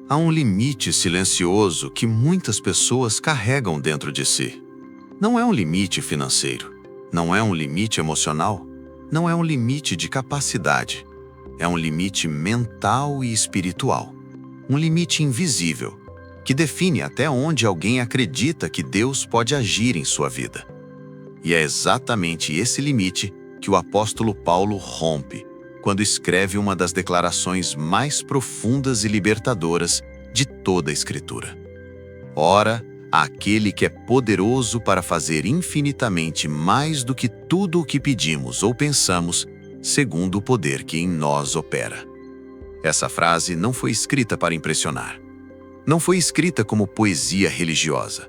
Há um limite silencioso que muitas pessoas carregam dentro de si. Não é um limite financeiro, não é um limite emocional, não é um limite de capacidade. É um limite mental e espiritual. Um limite invisível, que define até onde alguém acredita que Deus pode agir em sua vida. E é exatamente esse limite que o apóstolo Paulo rompe quando escreve uma das declarações mais profundas e libertadoras de toda a Escritura. Ora, àquele que é poderoso para fazer infinitamente mais do que tudo o que pedimos ou pensamos, segundo o poder que em nós opera. Essa frase não foi escrita para impressionar. Não foi escrita como poesia religiosa.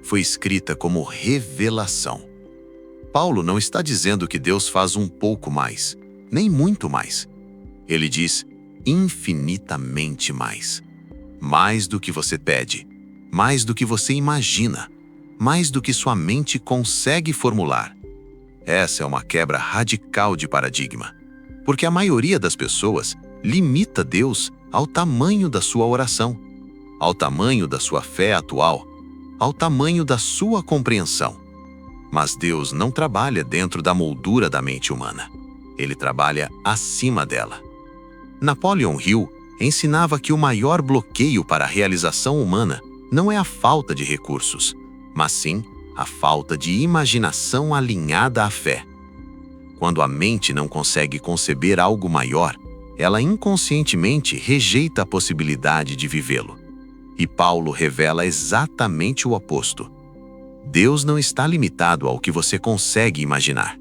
Foi escrita como revelação. Paulo não está dizendo que Deus faz um pouco mais, nem muito mais. Ele diz infinitamente mais. Mais do que você pede, mais do que você imagina, mais do que sua mente consegue formular. Essa é uma quebra radical de paradigma, porque a maioria das pessoas limita Deus ao tamanho da sua oração, ao tamanho da sua fé atual, ao tamanho da sua compreensão. Mas Deus não trabalha dentro da moldura da mente humana. Ele trabalha acima dela. Napoleon Hill ensinava que o maior bloqueio para a realização humana não é a falta de recursos, mas sim a falta de imaginação alinhada à fé. Quando a mente não consegue conceber algo maior, ela inconscientemente rejeita a possibilidade de vivê-lo. E Paulo revela exatamente o oposto. Deus não está limitado ao que você consegue imaginar.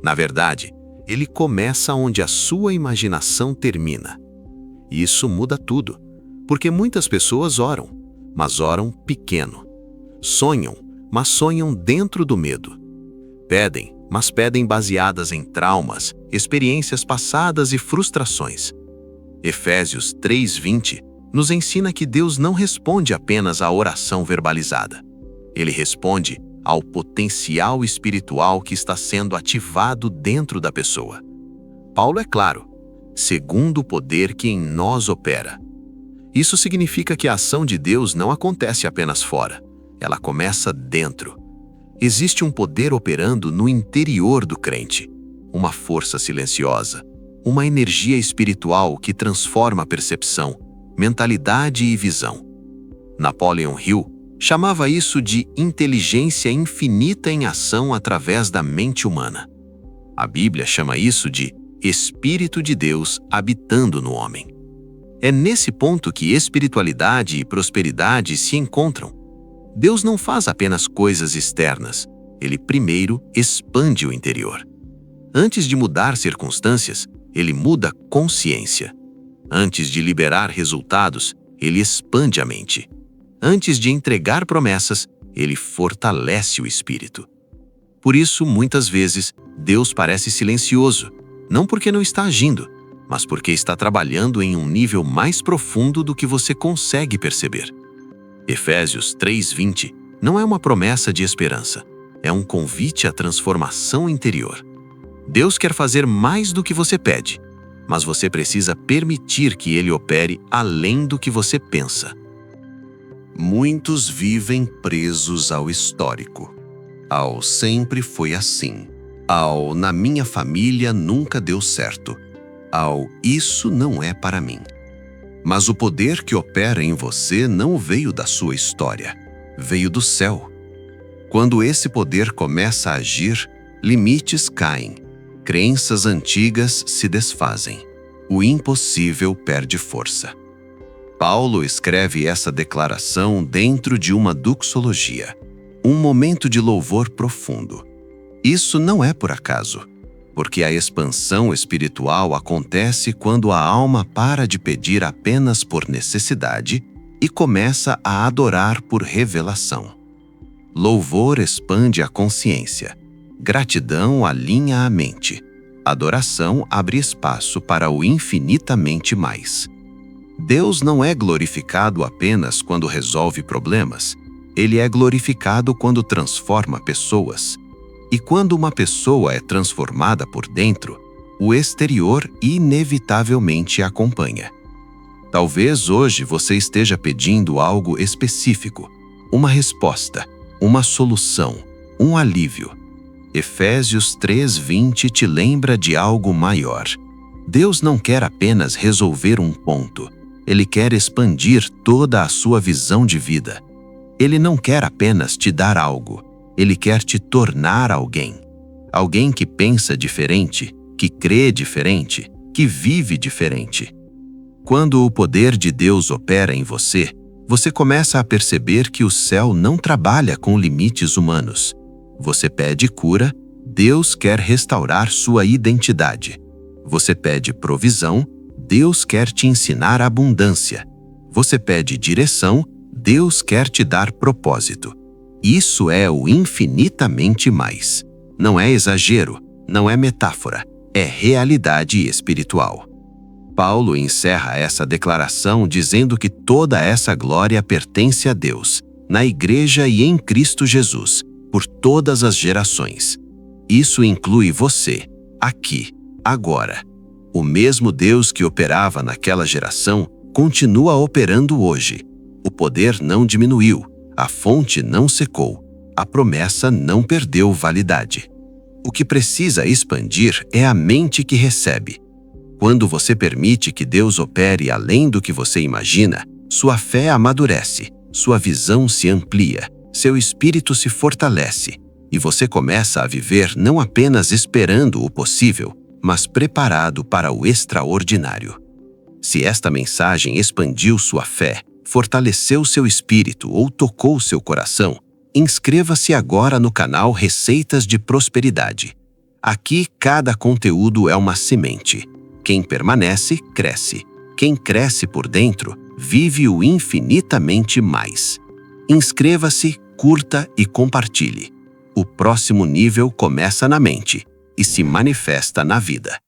Na verdade, ele começa onde a sua imaginação termina. E isso muda tudo, porque muitas pessoas oram, mas oram pequeno. Sonham, mas sonham dentro do medo. Pedem, mas pedem baseadas em traumas, experiências passadas e frustrações. Efésios 3:20 nos ensina que Deus não responde apenas à oração verbalizada. Ele responde ao potencial espiritual que está sendo ativado dentro da pessoa. Paulo é claro, segundo o poder que em nós opera. Isso significa que a ação de Deus não acontece apenas fora, ela começa dentro. Existe um poder operando no interior do crente, uma força silenciosa, uma energia espiritual que transforma a percepção, mentalidade e visão. Napoleon Hill chamava isso de inteligência infinita em ação através da mente humana. A Bíblia chama isso de Espírito de Deus habitando no homem. É nesse ponto que espiritualidade e prosperidade se encontram. Deus não faz apenas coisas externas, ele primeiro expande o interior. Antes de mudar circunstâncias, ele muda consciência. Antes de liberar resultados, ele expande a mente. Antes de entregar promessas, ele fortalece o espírito. Por isso, muitas vezes, Deus parece silencioso, não porque não está agindo, mas porque está trabalhando em um nível mais profundo do que você consegue perceber. Efésios 3:20 não é uma promessa de esperança, é um convite à transformação interior. Deus quer fazer mais do que você pede, mas você precisa permitir que Ele opere além do que você pensa. Muitos vivem presos ao histórico. Ao sempre foi assim. Ao na minha família nunca deu certo. Ao isso não é para mim. Mas o poder que opera em você não veio da sua história, veio do céu. Quando esse poder começa a agir, limites caem, crenças antigas se desfazem. O impossível perde força. Paulo escreve essa declaração dentro de uma doxologia, um momento de louvor profundo. Isso não é por acaso, porque a expansão espiritual acontece quando a alma para de pedir apenas por necessidade e começa a adorar por revelação. Louvor expande a consciência, gratidão alinha a mente, adoração abre espaço para o infinitamente mais. Deus não é glorificado apenas quando resolve problemas, ele é glorificado quando transforma pessoas. E quando uma pessoa é transformada por dentro, o exterior inevitavelmente acompanha. Talvez hoje você esteja pedindo algo específico, uma resposta, uma solução, um alívio. Efésios 3:20 te lembra de algo maior. Deus não quer apenas resolver um ponto. Ele quer expandir toda a sua visão de vida. Ele não quer apenas te dar algo. Ele quer te tornar alguém. Alguém que pensa diferente, que crê diferente, que vive diferente. Quando o poder de Deus opera em você, você começa a perceber que o céu não trabalha com limites humanos. Você pede cura, Deus quer restaurar sua identidade. Você pede provisão, Deus quer te ensinar abundância. Você pede direção, Deus quer te dar propósito. Isso é o infinitamente mais. Não é exagero, não é metáfora, é realidade espiritual. Paulo encerra essa declaração dizendo que toda essa glória pertence a Deus, na Igreja e em Cristo Jesus, por todas as gerações. Isso inclui você, aqui, agora. O mesmo Deus que operava naquela geração continua operando hoje. O poder não diminuiu, a fonte não secou, a promessa não perdeu validade. O que precisa expandir é a mente que recebe. Quando você permite que Deus opere além do que você imagina, sua fé amadurece, sua visão se amplia, seu espírito se fortalece e você começa a viver não apenas esperando o possível, mas preparado para o extraordinário. Se esta mensagem expandiu sua fé, fortaleceu seu espírito ou tocou seu coração, inscreva-se agora no canal Receitas de Prosperidade. Aqui, cada conteúdo é uma semente. Quem permanece, cresce. Quem cresce por dentro, vive o infinitamente mais. Inscreva-se, curta e compartilhe. O próximo nível começa na mente e se manifesta na vida.